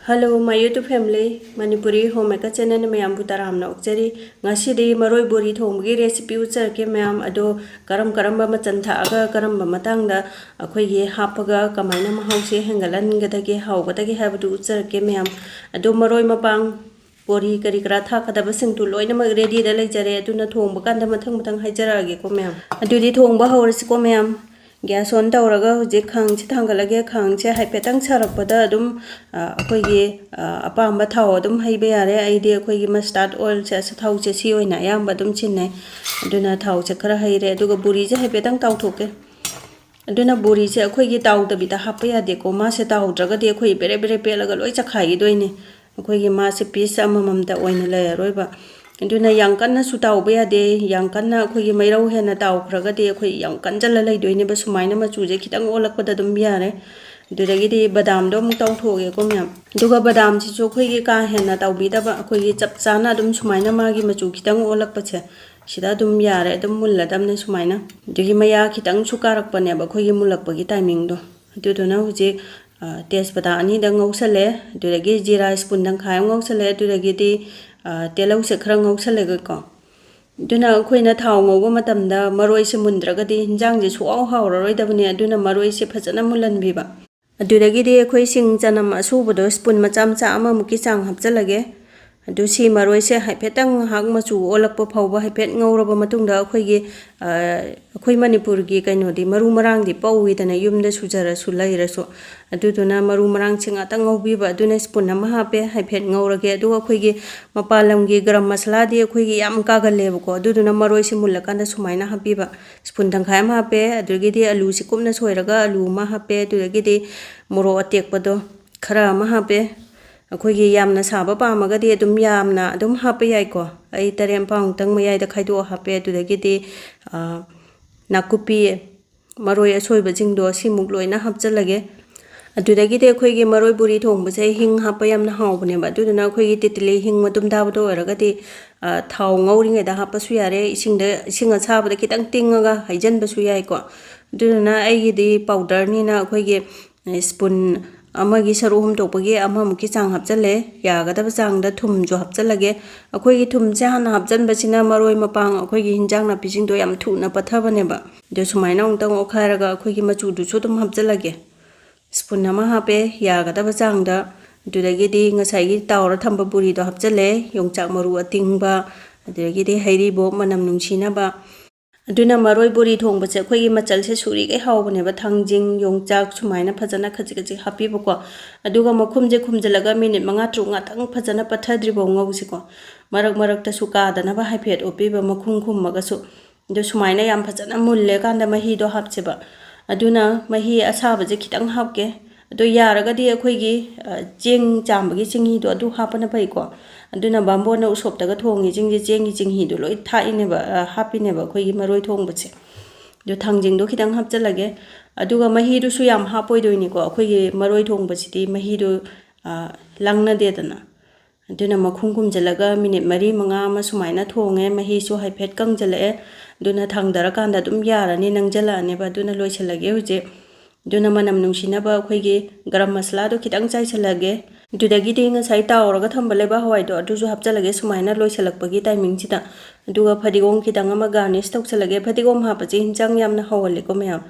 Hello, my YouTube family. Manipuri homemaker channel mayam butaramna okchari. Ngasi Maroi Bori Thongba recipe ucharke mayam ado karamba machan thaga karamba matangda akhoi hapaga kamaina mahause hengalan gadage haugadage habdu ucharke mayam ado maroi mapang Bori kari kara thakadaba singtu loina mag ready da lejare aduna thongba kanda mathang haijarage ko mayam adudi thongba hawrasi ko mayam gas on tawraga hujik khangchi thangalage khangchi haipetang sarakpada adum akhoi apamba thau adum haibe yare aidi akhoi mustard oil che thau che si oina yam badum chinne aduna thau che khara haire aduga buri je haipetang taw thoke aduna buri che akhoi gi taw da bita happa yade ko ma se taw draga de akhoi bere pelaga loi chakhai doine akhoi gi ma se piece amamam da oina la roiba aduna yang kanna su taw ba yade yang kanna akhoi gi mairau hena taw khraga de akhoi yang kanjala lai doine ba sumaina ma chu je khitang olak da dum yare dudagi di badam do mu taw thoge ko myam duga badam chi chu akhoi gi ka hena taw bi da ba akhoi gi chap chana dum sumaina ma gi ma chu khitang olak pa che sida dum yare dum mulla dam ne sumaina dugi maya khitang chu karak pa ne ba akhoi gi mulak pa gi timing do duduna huje tejpata ani da ngausale dudagi jira spoon dang khai ngausale dudagi di telau se khra ngausale ga ko duna khoina thau ngau matam da maroi se mundraga di hinjang je su au haw roi da bani aduna maroi se phajana mulan bi ba adudagi di khoi sing chanam asu bodo spoon macham cha ama muki chang hapchalage adu si maroi se haipetang hak machu olakpa phawba haipet ngauraba matungda akhoi gi akhoi manipur gi kaino di maru marang di pawi dana yumda sujara sulai raso aduduna maru marang chinga ta ngaubi ba aduna spoon ama hape haipet ngaurage adu akhoi gi mapalam gi garam masala di akhoi gi yam ka gale ko aduduna maroi se mulakanda sumaina hapi ba spoon tangkhai ma hape adugi di alu si kumna soiraga alu ma hape adugi di moro atek pado khara ma hape akhoi gi yamna saba pamaga di adum yamna adum hape yai ko ai tarem paung tang mayai da khaido hape adudagi di nakupi maroi asoiba jingdo simuk loina hapchalage adudagi de akhoi gi maroi buri thongba se hing hapa yamna hawbne ba aduduna akhoi gi titli hing madum da bodo eraga di thau ngauringa da hapa su yare isinga chaba da kitang tingaga haijan ba su yai ko aduduna ai gi di powder ni na akhoi gi spoon amagi saruhum tokpagi amamuki chang hapchale yagadaba changda thum jo hapchalage akhoi gi thum cha hana hapjan bachina maroi mapang akhoi gi hinjang na pising do yam thuna pathabane ba de sumaina ongtang okhairaga akhoi gi machu du chu dum hapchalage spoon ama hape yagadaba changda dudagi di ngasai gi tawra thamba buri do hapchale yongchak maru atingba adagi di hairi bo manam nungsina ba aduna maroi bori thongba che akhoi gi machal se suri ge hawbane ba thangjing yongchak sumaina phajana khaji happy bako aduga makhumje khumjalaga minute manga tru nga tang phajana pathadri bo ngausi ko marak ta suka dana ba haiphet opi ba makhum maga su do sumaina yam phajana mulle kanda mahi do hapche ba aduna mahi asaba je khitang hapke ado yaraga di akhoi gi jeng chambagi chingi do adu hapana pai ko aduna bambo na usop daga thongi jinghi do loi thaine ba hapine ba akhoi gi maroi thongba che do thangjing do khitang hapchalage aduga mahi du su yam hapoi doini ko akhoi gi maroi thongba chiti mahi du langna de dana aduna makhum jalaga minute mari manga ma sumaina thonge mahi su haiphet kang jalae aduna thangdara kanda dum yarani nangjala ne ba aduna loi chalage huje duna manam nungsina ba akhoi gi garam masala do khitang chai chalage dudagi di ngasai tawraga thambale ba hawai do adu ju hapchalage sumaina loi chalakpagi timing chida aduga phadigom khitang ama garnish tawchalage phadigom hapachi hinjang yamna hawale ko mayam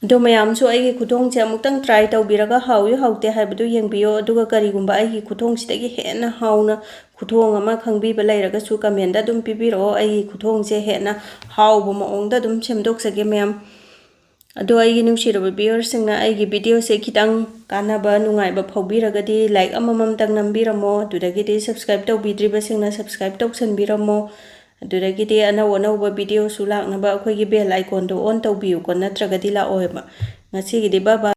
do mayam su ai gi khuthong che amuktang try tawbiraga hawi hawte haibadu yengbiyo aduga karigumba ai gi khuthong sidagi hena hawna khuthong ama khangbi ba lairaga su comment da dum pipiro ai gi khuthong che hena hawba maong da dum semdok sage mayam ado ai gi nungsiraba viewers singna ai gi video se khitang kanaba nungai ba phawbiraga di like amamam tang nambiramo dudagi di subscribe tawbidriba singna subscribe tawsanbiramo dudagi di anaw ba video su lakna ba akhoi gi bell icon do on tawbiu ko natraga di la oeba ngasi gi di baba